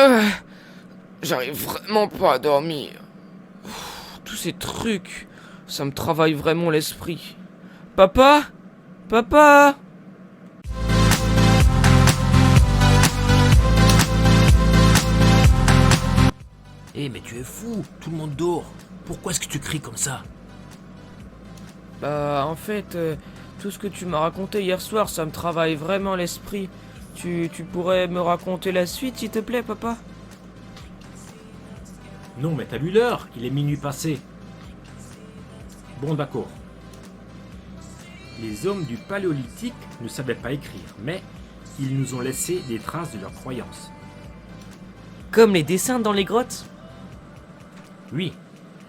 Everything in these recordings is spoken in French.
Euh, J'arrive vraiment pas à dormir. Tous ces trucs, ça me travaille vraiment l'esprit. Papa? Papa? Eh mais tu es fou, tout le monde dort. Pourquoi est-ce que tu cries comme ça? Bah, en fait, tout ce que tu m'as raconté hier soir, ça me travaille vraiment l'esprit. Tu pourrais me raconter la suite, s'il te plaît, papa? Non mais t'as vu l'heure, il est minuit passé. Bon d'accord. Les hommes du Paléolithique ne savaient pas écrire, mais ils nous ont laissé des traces de leurs croyances. Comme les dessins dans les grottes? Oui,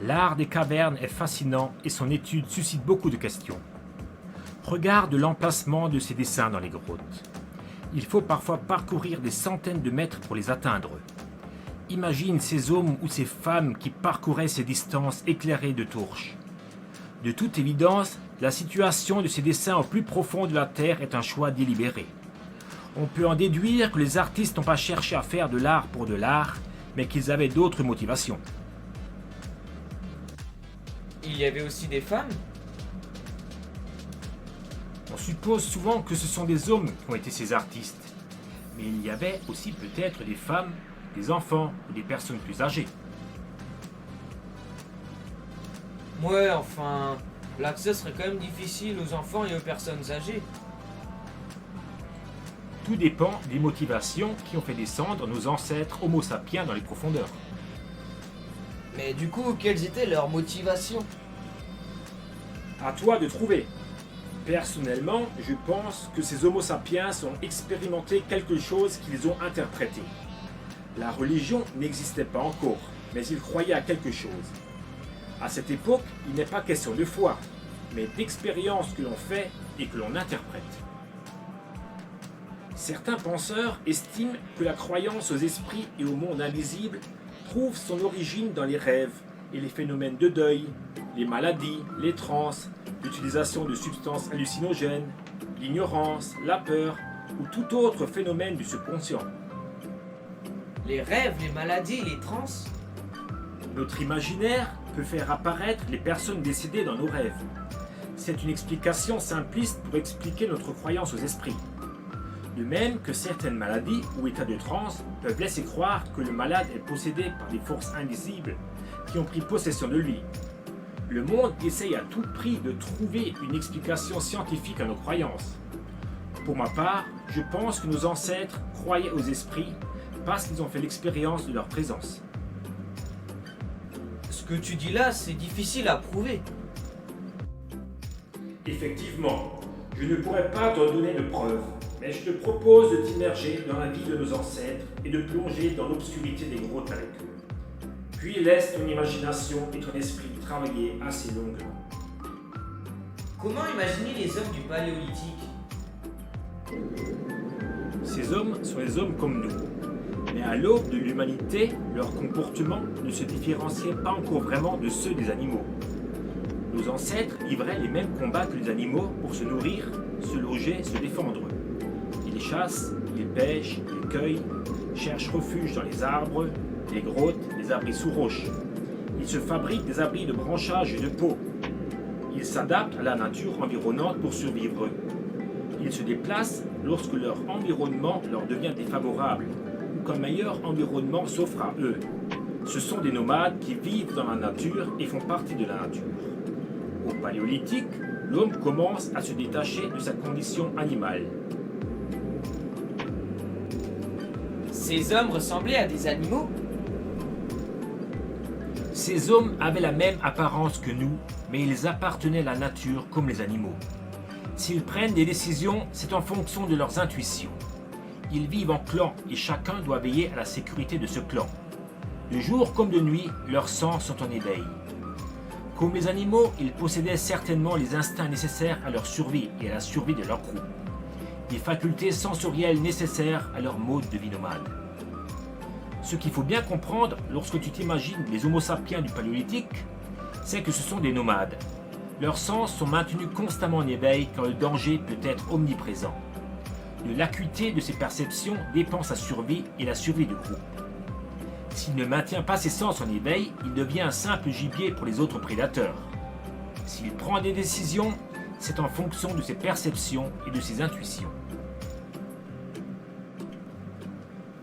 l'art des cavernes est fascinant et son étude suscite beaucoup de questions. Regarde l'emplacement de ces dessins dans les grottes. Il faut parfois parcourir des centaines de mètres pour les atteindre. Imagine ces hommes ou ces femmes qui parcouraient ces distances éclairées de torches. De toute évidence, la situation de ces dessins au plus profond de la Terre est un choix délibéré. On peut en déduire que les artistes n'ont pas cherché à faire de l'art pour de l'art, mais qu'ils avaient d'autres motivations. Il y avait aussi des femmes? On suppose souvent que ce sont des hommes qui ont été ces artistes, mais il y avait aussi peut-être des femmes, des enfants ou des personnes plus âgées. Ouais, enfin, l'accès serait quand même difficile aux enfants et aux personnes âgées. Tout dépend des motivations qui ont fait descendre nos ancêtres Homo sapiens dans les profondeurs. Mais du coup, quelles étaient leurs motivations? À toi de trouver. Personnellement, je pense que ces Homo sapiens ont expérimenté quelque chose qu'ils ont interprété. La religion n'existait pas encore, mais ils croyaient à quelque chose. À cette époque, il n'est pas question de foi, mais d'expériences que l'on fait et que l'on interprète. Certains penseurs estiment que la croyance aux esprits et au monde invisible trouve son origine dans les rêves et les phénomènes de deuil, les maladies, les transes, l'utilisation de substances hallucinogènes, l'ignorance, la peur ou tout autre phénomène du subconscient. Les rêves, les maladies, les trans? Notre imaginaire peut faire apparaître les personnes décédées dans nos rêves. C'est une explication simpliste pour expliquer notre croyance aux esprits. De même que certaines maladies ou états de transe peuvent laisser croire que le malade est possédé par des forces invisibles qui ont pris possession de lui. Le monde essaye à tout prix de trouver une explication scientifique à nos croyances. Pour ma part, je pense que nos ancêtres croyaient aux esprits parce qu'ils ont fait l'expérience de leur présence. Ce que tu dis là, c'est difficile à prouver. Effectivement, je ne pourrais pas te donner de preuves, mais je te propose de t'immerger dans la vie de nos ancêtres et de plonger dans l'obscurité des grottes avec eux. Puis laisse ton imagination et ton esprit travailler assez longuement. Comment imaginer les hommes du Paléolithique? Ces hommes sont des hommes comme nous. Mais à l'aube de l'humanité, leur comportement ne se différenciait pas encore vraiment de ceux des animaux. Nos ancêtres livraient les mêmes combats que les animaux pour se nourrir, se loger, se défendre. Ils chassent, ils pêchent, ils cueillent, cherchent refuge dans les arbres, les grottes, les abris sous roches. Ils se fabriquent des abris de branchages et de peaux. Ils s'adaptent à la nature environnante pour survivre. Ils se déplacent lorsque leur environnement leur devient défavorable ou qu'un meilleur environnement s'offre à eux. Ce sont des nomades qui vivent dans la nature et font partie de la nature. Au Paléolithique, l'homme commence à se détacher de sa condition animale. Ces hommes ressemblaient à des animaux? Ces hommes avaient la même apparence que nous, mais ils appartenaient à la nature comme les animaux. S'ils prennent des décisions, c'est en fonction de leurs intuitions. Ils vivent en clan et chacun doit veiller à la sécurité de ce clan. De jour comme de nuit, leurs sens sont en éveil. Comme les animaux, ils possédaient certainement les instincts nécessaires à leur survie et à la survie de leur groupe. Les facultés sensorielles nécessaires à leur mode de vie nomade. Ce qu'il faut bien comprendre lorsque tu t'imagines les Homo sapiens du Paléolithique, c'est que ce sont des nomades. Leurs sens sont maintenus constamment en éveil car le danger peut être omniprésent. De l'acuité de ces perceptions dépend sa survie et la survie du groupe. S'il ne maintient pas ses sens en éveil, il devient un simple gibier pour les autres prédateurs. S'il prend des décisions, c'est en fonction de ses perceptions et de ses intuitions.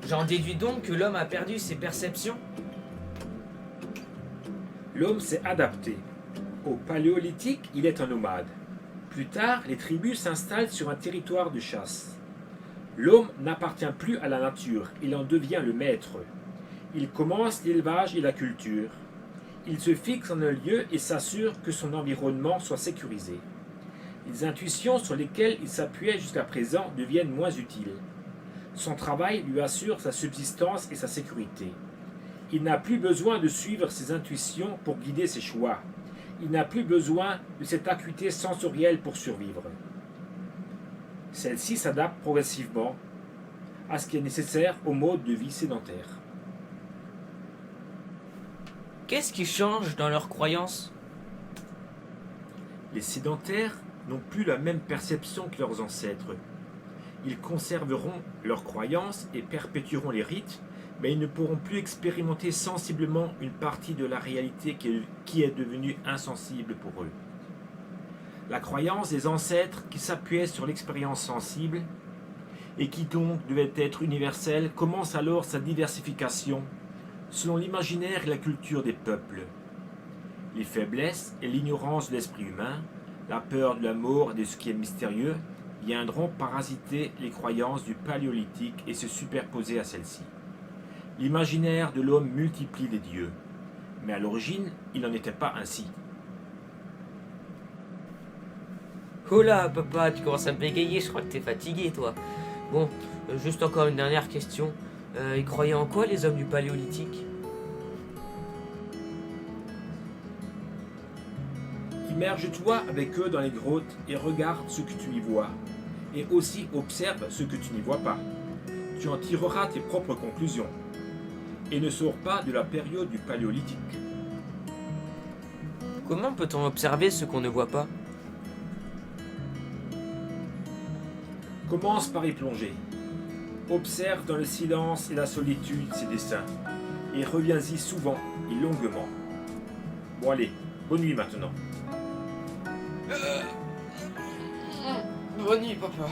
J'en déduis donc que l'homme a perdu ses perceptions? L'homme s'est adapté. Au Paléolithique, il est un nomade. Plus tard, les tribus s'installent sur un territoire de chasse. L'homme n'appartient plus à la nature, il en devient le maître. Il commence l'élevage et la culture. Il se fixe en un lieu et s'assure que son environnement soit sécurisé. Les intuitions sur lesquelles il s'appuyait jusqu'à présent deviennent moins utiles. Son travail lui assure sa subsistance et sa sécurité. Il n'a plus besoin de suivre ses intuitions pour guider ses choix. Il n'a plus besoin de cette acuité sensorielle pour survivre. Celle-ci s'adapte progressivement à ce qui est nécessaire au mode de vie sédentaire. Qu'est-ce qui change dans leurs croyances? Les sédentaires n'ont plus la même perception que leurs ancêtres. Ils conserveront leurs croyances et perpétueront les rites, mais ils ne pourront plus expérimenter sensiblement une partie de la réalité qui est devenue insensible pour eux. La croyance des ancêtres qui s'appuyaient sur l'expérience sensible et qui donc devait être universelle commence alors sa diversification selon l'imaginaire et la culture des peuples. Les faiblesses et l'ignorance de l'esprit humain, la peur de la mort et de ce qui est mystérieux viendront parasiter les croyances du Paléolithique et se superposer à celles-ci. L'imaginaire de l'homme multiplie les dieux, mais à l'origine, il n'en était pas ainsi. Oh là, papa, tu commences à me bégayer, je crois que t'es fatigué, toi. Bon, juste encore une dernière question. Ils croyaient en quoi, les hommes du Paléolithique? Immerge-toi avec eux dans les grottes et regarde ce que tu y vois. Et aussi observe ce que tu n'y vois pas. Tu en tireras tes propres conclusions. Et ne sors pas de la période du Paléolithique. Comment peut-on observer ce qu'on ne voit pas? Commence par y plonger. Observe dans le silence et la solitude ces dessins. Et reviens-y souvent et longuement. Bon allez, bonne nuit maintenant. Bonne nuit, papa.